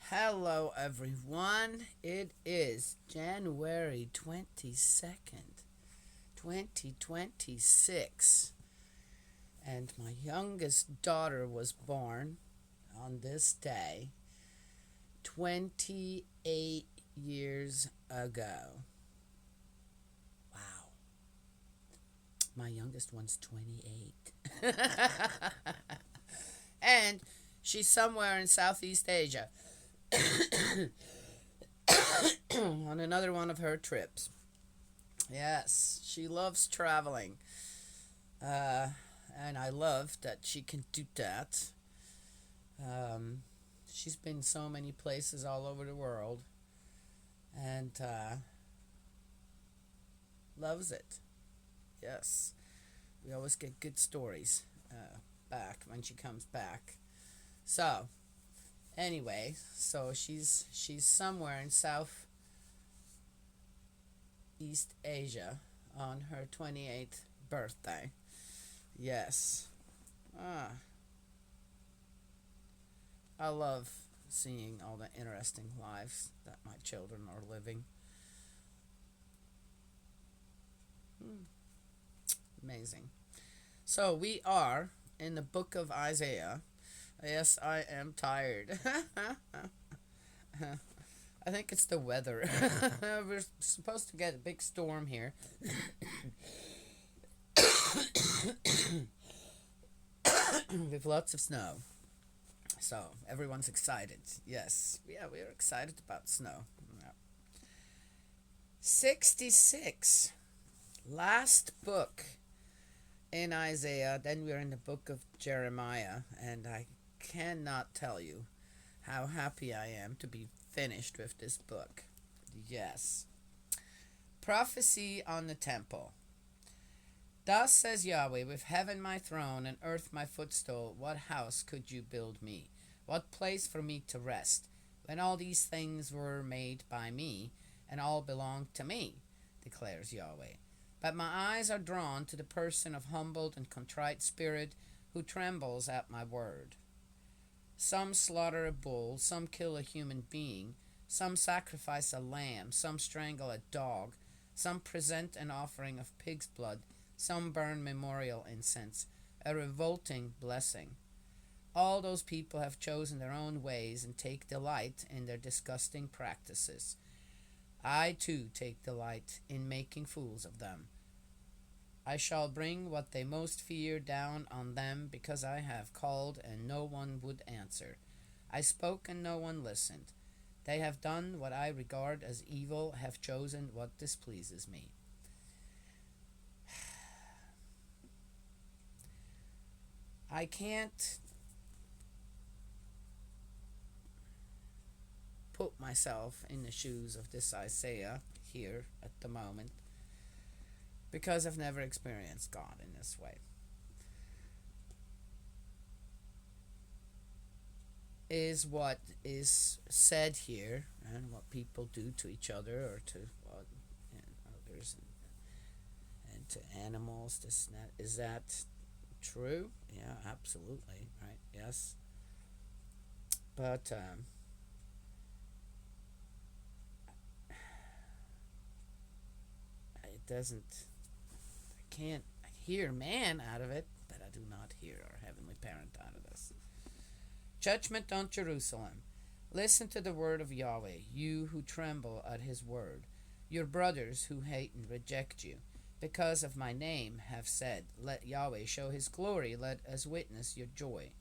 Hello, everyone. It is January 22nd, 2026, and my youngest daughter was born on this day 28 years ago. Wow, my youngest one's 28. And she's somewhere in Southeast Asia on another one of her trips. Yes, she loves traveling. Uh, and I love that she can do that. Um, she's been so many places all over the world and loves it. Yes, we always get good stories back when she comes back. So anyway, so she's somewhere in Southeast Asia on her 28th birthday. Yes. Ah, I love seeing all the interesting lives that my children are living. Hmm, amazing. So we are in the book of Isaiah. Yes, I am tired. I think it's the weather. We're supposed to get a big storm here with lots of snow. So everyone's excited. Yes, yeah, we're excited about snow. Yeah. 66. Last book in Isaiah. Then we're in the book of Jeremiah. And I cannot tell you how happy I am to be finished with this book. Yes. Prophecy on the temple. Thus says Yahweh, with heaven my throne and earth my footstool, what house could you build me? What place for me to rest? When all these things were made by me, and all belong to me, declares Yahweh. But my eyes are drawn to the person of humbled and contrite spirit, who trembles at my word. Some slaughter a bull, some kill a human being, some sacrifice a lamb, some strangle a dog, some present an offering of pig's blood, some burn memorial incense, a revolting blessing. All those people have chosen their own ways and take delight in their disgusting practices. I too take delight in making fools of them. I shall bring what they most fear down on them, because I have called and no one would answer. I spoke and no one listened. They have done what I regard as evil, have chosen what displeases me. I can't put myself in the shoes of this Isaiah here at the moment because I've never experienced God in this way. Is what is said here and what people do to each other or to what others and to animals. This and that. Is that true? Yeah, absolutely. Right. Yes. But it doesn't. I can't hear man out of it, but I do not hear our heavenly parent out of this. Judgment on Jerusalem. Listen to the word of Yahweh, you who tremble at his word. Your brothers who hate and reject you, because of my name, have said, let Yahweh show his glory, let us witness your joy.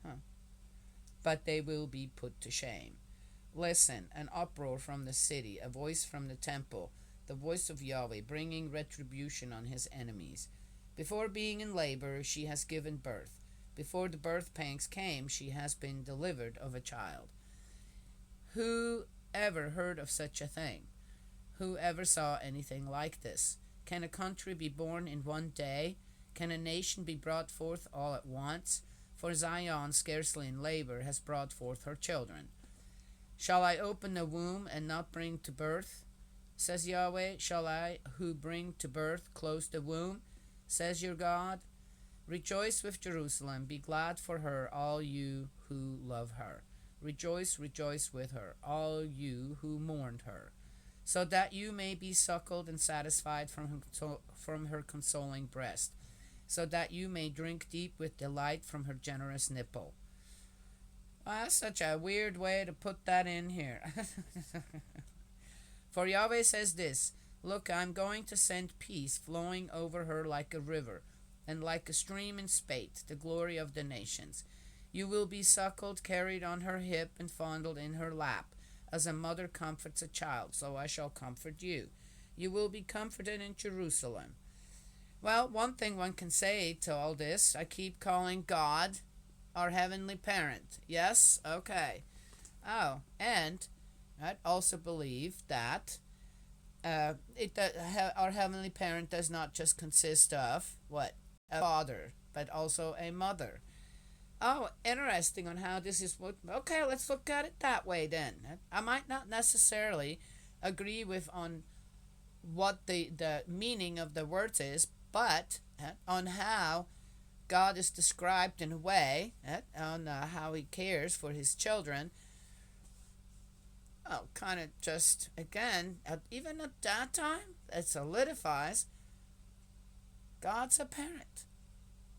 Huh. But they will be put to shame. Listen, an uproar from the city, a voice from the temple, the voice of Yahweh, bringing retribution on his enemies. Before being in labor, she has given birth. Before the birth pangs came, she has been delivered of a child. Who ever heard of such a thing? Who ever saw anything like this? Can a country be born in one day? Can a nation be brought forth all at once? For Zion, scarcely in labor, has brought forth her children. Shall I open the womb and not bring to birth? says Yahweh, shall I, who bring to birth, close the womb, says your God. Rejoice with Jerusalem, be glad for her, all you who love her. Rejoice, rejoice with her, all you who mourned her, so that you may be suckled and satisfied from her consoling breast, so that you may drink deep with delight from her generous nipple. Well, that's such a weird way to put that in here. For Yahweh says this, look, I'm going to send peace flowing over her like a river, and like a stream in spate, the glory of the nations. You will be suckled, carried on her hip, and fondled in her lap. As a mother comforts a child, so I shall comfort you. You will be comforted in Jerusalem. Well, one thing one can say to all this, I keep calling God our heavenly parent. Yes? Okay. Oh, and I also believe that our heavenly parent does not just consist of what? A father, but also a mother. Oh, interesting on how this is. Okay, let's look at it that way then. I might not necessarily agree with on what the meaning of the words is, but on how God is described in a way, on how he cares for his children. Oh, kind of just, again, even at that time, it solidifies God's a parent.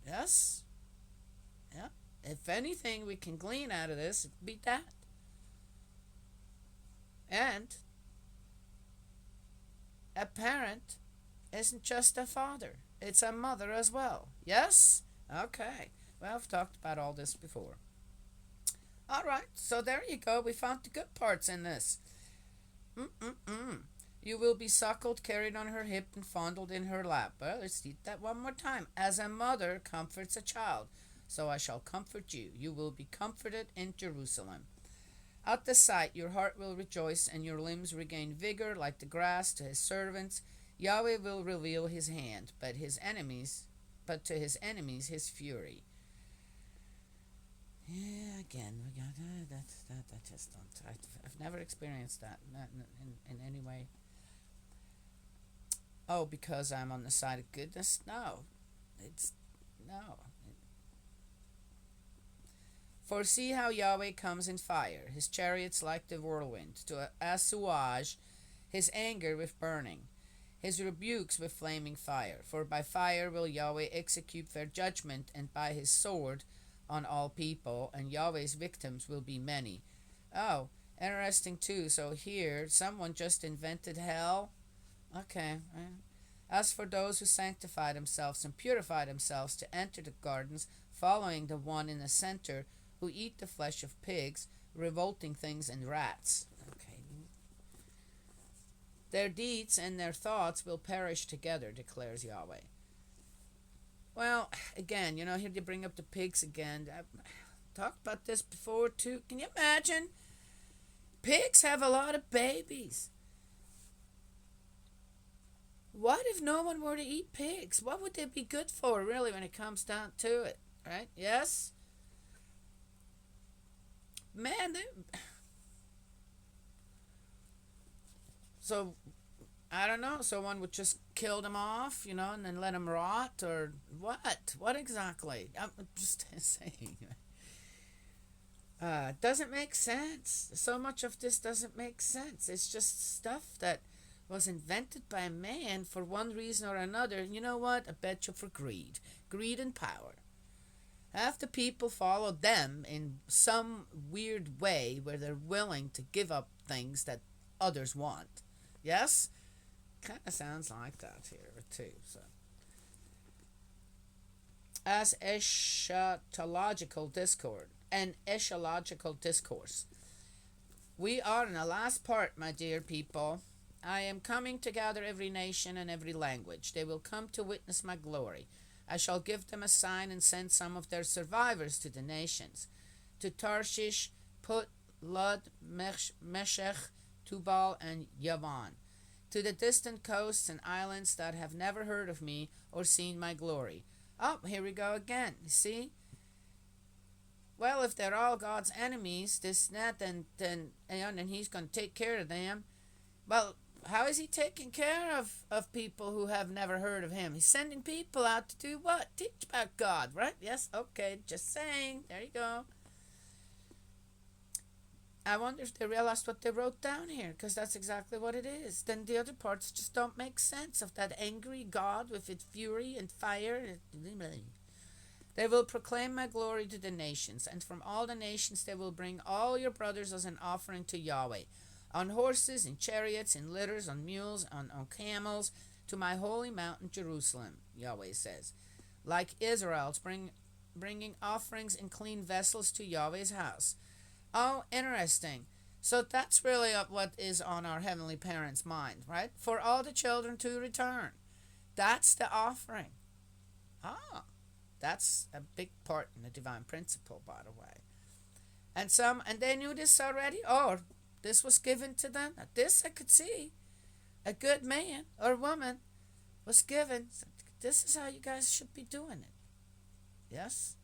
Yes? Yeah. If anything we can glean out of this, it'd be that. And a parent isn't just a father, it's a mother as well. Yes? Okay. Well, I've talked about all this before. All right, so there you go. We found the good parts in this. You will be suckled, carried on her hip, and fondled in her lap. Well, let's read that one more time. As a mother comforts a child, so I shall comfort you. You will be comforted in Jerusalem. At the sight, your heart will rejoice, and your limbs regain vigor like the grass to his servants. Yahweh will reveal his hand, but to his enemies his fury. Yeah, again, we got that just don't. I've never experienced that in any way. Oh, because I'm on the side of goodness? No, it's no. For see how Yahweh comes in fire, his chariots like the whirlwind, to assuage his anger with burning, his rebukes with flaming fire. For by fire will Yahweh execute fair judgment, and by his sword on all people, and Yahweh's victims will be many. Oh, interesting too. So here, someone just invented hell. Okay. As for those who sanctify themselves and purify themselves to enter the gardens, following the one in the center, who eat the flesh of pigs, revolting things, and rats. Okay. Their deeds and their thoughts will perish together, declares Yahweh. Well, again, here they bring up the pigs again. I've talked about this before too. Can you imagine? Pigs have a lot of babies. What if no one were to eat pigs? What would they be good for, really, when it comes down to it? Right? Yes? Man, so I don't know. Someone would just kill them off, and then let them rot, or what? What exactly? I'm just saying. Doesn't make sense. So much of this doesn't make sense. It's just stuff that was invented by man for one reason or another. And you know what? I bet you for greed. Greed and power. Half the people follow them in some weird way where they're willing to give up things that others want. Yes? Kind of sounds like that here too. So, as eschatological discourse, we are in the last part, my dear people. I am coming to gather every nation and every language. They will come to witness my glory. I shall give them a sign and send some of their survivors to the nations, to Tarshish, Put, Lud, Meshech, Tubal, and Yavan, to the distant coasts and islands that have never heard of me or seen my glory. Oh, here we go again. You see? Well, if they're all God's enemies, then he's going to take care of them. Well, How is he taking care of people who have never heard of him? He's sending people out to do what? Teach about God, right? Yes, okay, just saying. There you go. I wonder if they realized what they wrote down here, because that's exactly what it is. Then the other parts just don't make sense of that angry God with its fury and fire. They will proclaim my glory to the nations, and from all the nations they will bring all your brothers as an offering to Yahweh, on horses, in chariots, in litters, on mules, on camels, to my holy mountain Jerusalem, Yahweh says. Like Israel's bringing offerings in clean vessels to Yahweh's house. Oh, interesting. So that's really what is on our Heavenly Parents' mind, right? For all the children to return. That's the offering. Ah, that's a big part in the divine principle, by the way. And they knew this already. Oh, this was given to them. Now, this I could see. A good man or woman was given. This is how you guys should be doing it. Yes?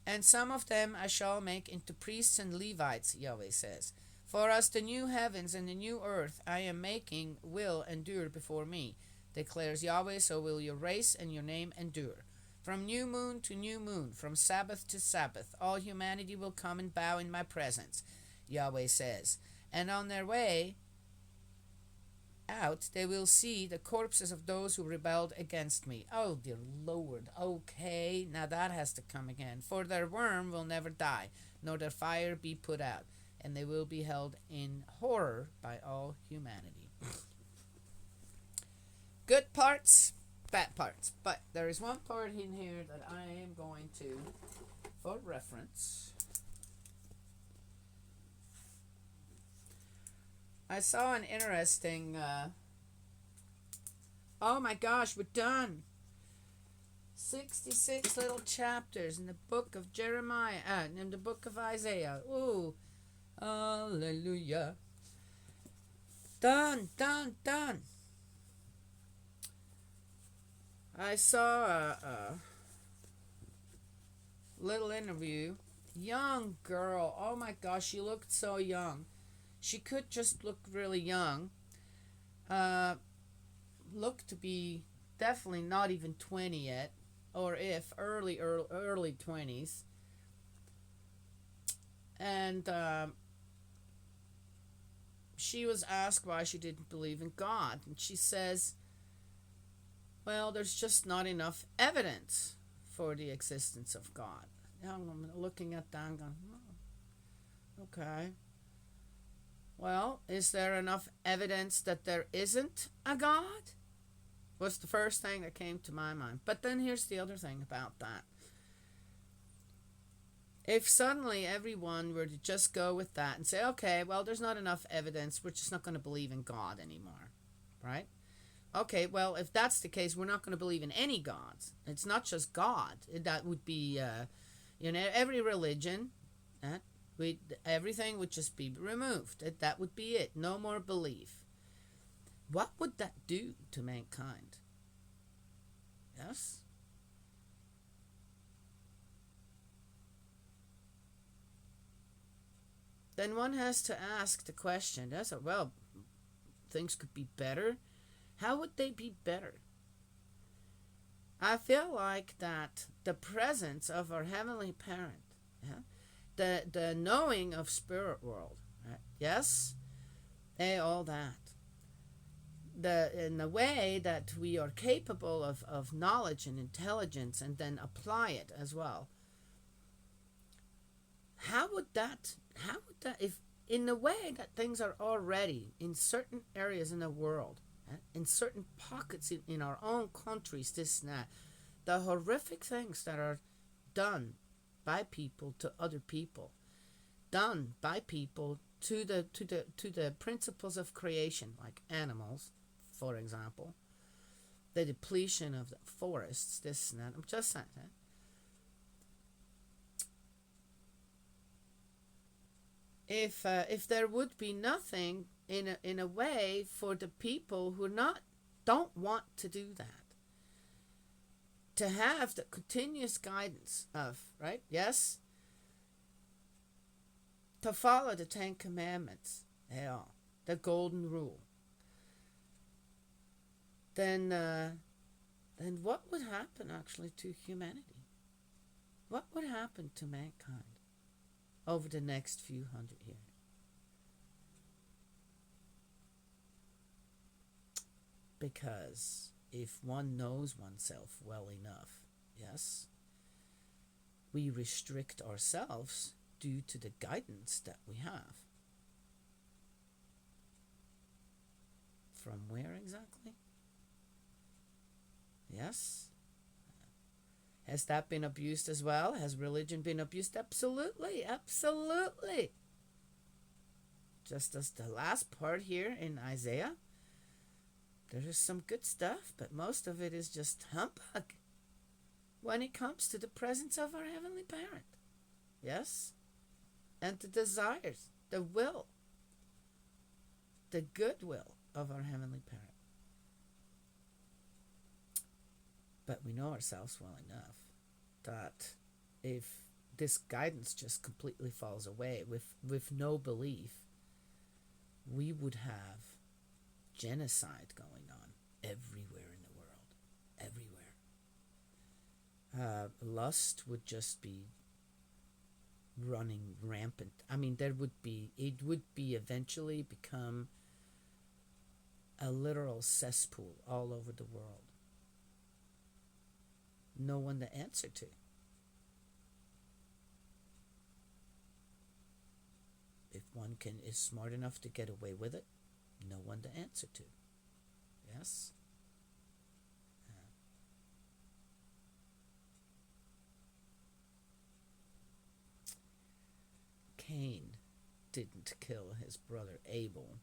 And some of them I shall make into priests and Levites, Yahweh says. For as the new heavens and the new earth I am making will endure before me, declares Yahweh, so will your race and your name endure. From new moon to new moon, from Sabbath to Sabbath, all humanity will come and bow in my presence, Yahweh says. And on their way out, they will see the corpses of those who rebelled against me. Oh, dear Lord. Okay, now that has to come again. For their worm will never die, nor their fire be put out, and they will be held in horror by all humanity. Good parts, bad parts. But there is one part in here that I am going to, for reference, I saw an interesting, oh my gosh, we're done. 66 little chapters in the book of Jeremiah, in the book of Isaiah. Ooh, hallelujah. Done, done, done. I saw a little interview. Young girl. Oh my gosh, she looked so young. She could just look really young. Looked to be definitely not even 20 yet, or if early 20s. And she was asked why she didn't believe in God, and she says, well, there's just not enough evidence for the existence of God. Now I'm looking at that and going, oh, okay. Well, is there enough evidence that there isn't a God? Was the first thing that came to my mind. But then here's the other thing about that. If suddenly everyone were to just go with that and say, okay, well, there's not enough evidence, we're just not going to believe in God anymore, right? Okay, well, if that's the case, we're not going to believe in any gods. It's not just God. That would be, every religion, everything would just be removed. That would be it. No more belief. What would that do to mankind? Yes? Then one has to ask the question, well, things could be better. How would they be better? I feel like that the presence of our Heavenly Parent, the knowing of spirit world, right? Yes, all that. In the way that we are capable of knowledge and intelligence, and then apply it as well. How would that, if in the way that things are already in certain areas in the world, in certain pockets in our own countries, this and that, the horrific things that are done by people to other people, done by people to the principles of creation, like animals, for example, the depletion of the forests, this and that. I'm just saying that. If there would be nothing in a way for the people who don't want to do that, to have the continuous guidance of, right? Yes, to follow the Ten Commandments. Yeah. the golden rule, then what would happen actually to humanity? What would happen to mankind over the next few hundred years? Because if one knows oneself well enough, yes, we restrict ourselves due to the guidance that we have. From where exactly? Yes. Has that been abused as well? Has religion been abused? Absolutely, absolutely. Just as the last part here in Isaiah, there is some good stuff, but most of it is just humbug when it comes to the presence of our Heavenly Parent. Yes? And the desires, the will, the goodwill of our Heavenly Parent. But we know ourselves well enough that if this guidance just completely falls away with no belief, we would have genocide going on everywhere in the world. Everywhere. Lust would just be running rampant. I mean, it would be eventually become a literal cesspool all over the world. No one to answer to. If one is smart enough to get away with it, no one to answer to. Yes? Cain didn't kill his brother Abel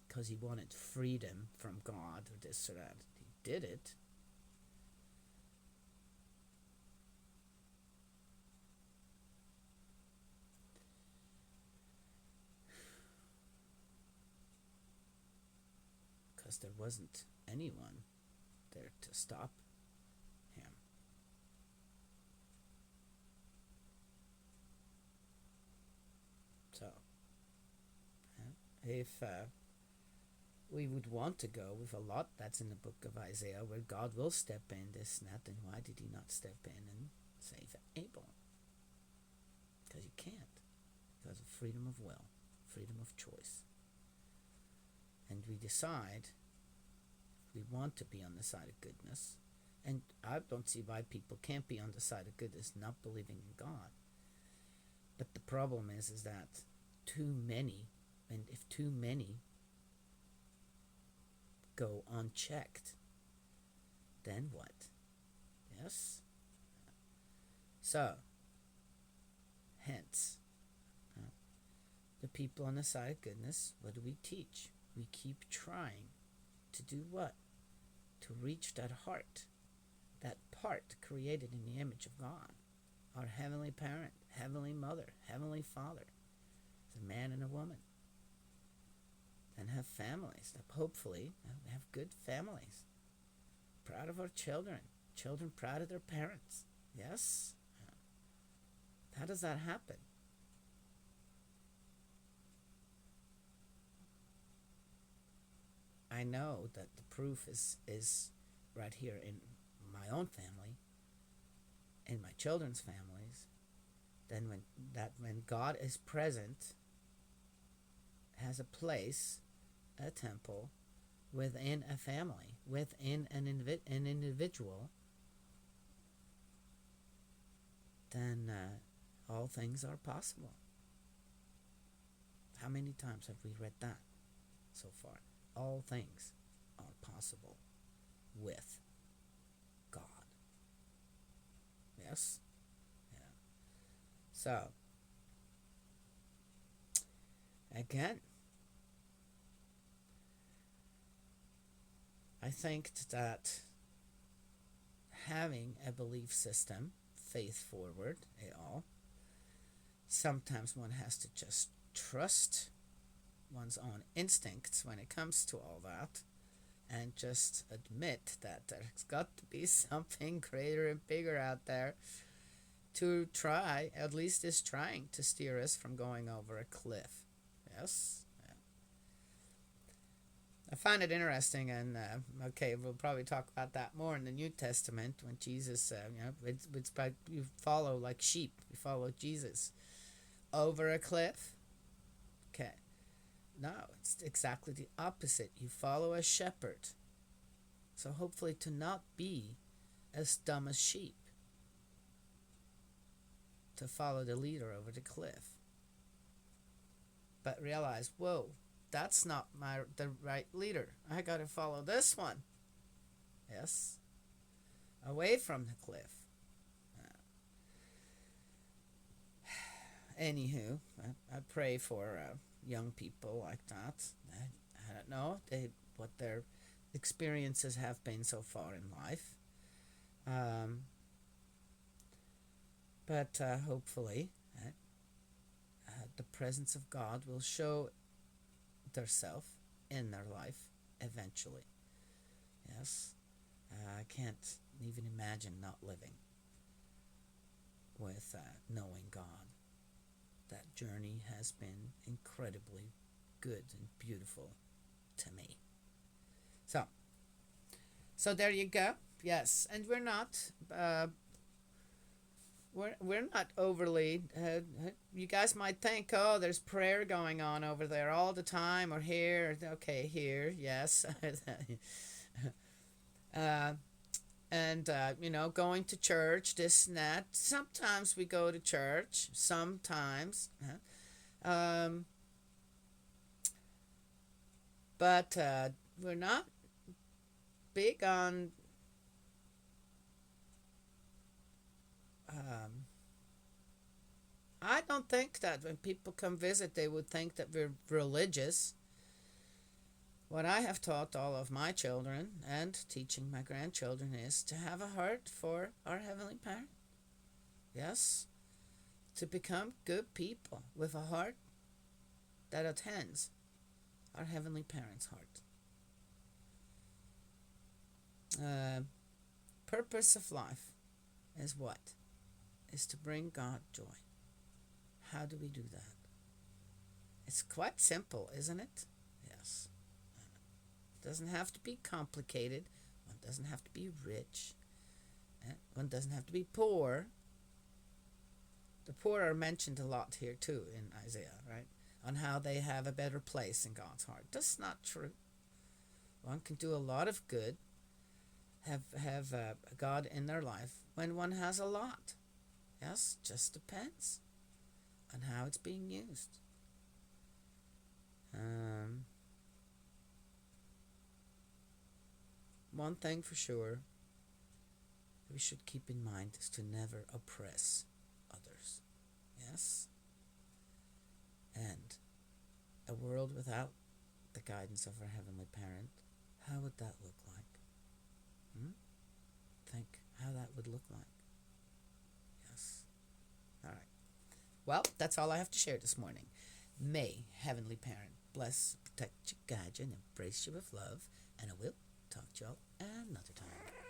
because he wanted freedom from God or this or that. He did it. Because there wasn't anyone there to stop him. So, if we would want to go with a lot that's in the book of Isaiah where God will step in this and that, then why did he not step in and save Abel? Because he can't. Because of freedom of will, freedom of choice. And we decide if we want to be on the side of goodness, and I don't see why people can't be on the side of goodness not believing in God. But the problem is that too many, and if too many go unchecked, then what? Yes? So, hence, the people on the side of goodness, what do we teach? We keep trying to do what? To reach that heart, that part created in the image of God, our Heavenly Parent, Heavenly Mother, Heavenly Father, a man and a woman, and have families, that hopefully have good families, proud of our children, children proud of their parents. Yes? How does that happen? I know that the proof is right here in my own family, in my children's families. Then when God is present, has a place, a temple, within a family, within an individual, then all things are possible. How many times have we read that so far? All things are possible with God. Yes? Yeah. So, again, I think that having a belief system, faith forward, all, sometimes one has to just trust one's own instincts when it comes to all that and just admit that there's got to be something greater and bigger out there to try, at least is trying to steer us from going over a cliff. Yes? Yeah. I find it interesting, and okay, we'll probably talk about that more in the New Testament when Jesus, it's about you follow like sheep, you follow Jesus over a cliff. Okay, no, it's exactly the opposite. You follow a shepherd, so hopefully to not be as dumb as sheep, to follow the leader over the cliff, but realize, whoa, that's not the right leader. I gotta follow this one. Yes, away from the cliff. Anywho, I pray for young people like that. I don't know what their experiences have been so far in life, but hopefully the presence of God will show theirself in their life eventually. Yes, I can't even imagine not living with knowing God. That journey has been incredibly good and beautiful to me. So there you go. Yes, and we're not overly. You guys might think, oh, there's prayer going on over there all the time, or here. Okay, here, yes. And going to church, this and that. Sometimes we go to church. Sometimes, but we're not big on. I don't think that when people come visit, they would think that we're religious. What I have taught all of my children and teaching my grandchildren is to have a heart for our Heavenly Parent. Yes, to become good people with a heart that attends our Heavenly Parent's heart. Purpose of life is what? Is to bring God joy. How do we do that? It's quite simple, isn't it? Yes. It doesn't have to be complicated. One doesn't have to be rich. One doesn't have to be poor. The poor are mentioned a lot here too in Isaiah, right? On how they have a better place in God's heart. That's not true. One can do a lot of good, have God in their life when one has a lot. Yes, just depends on how it's being used. One thing for sure we should keep in mind is to never oppress others. Yes? And a world without the guidance of our Heavenly Parent, how would that look like? Think how that would look like. Yes. All right. Well, that's all I have to share this morning. May Heavenly Parent bless, protect you, guide you, and embrace you with love. And I will talk to y'all another time.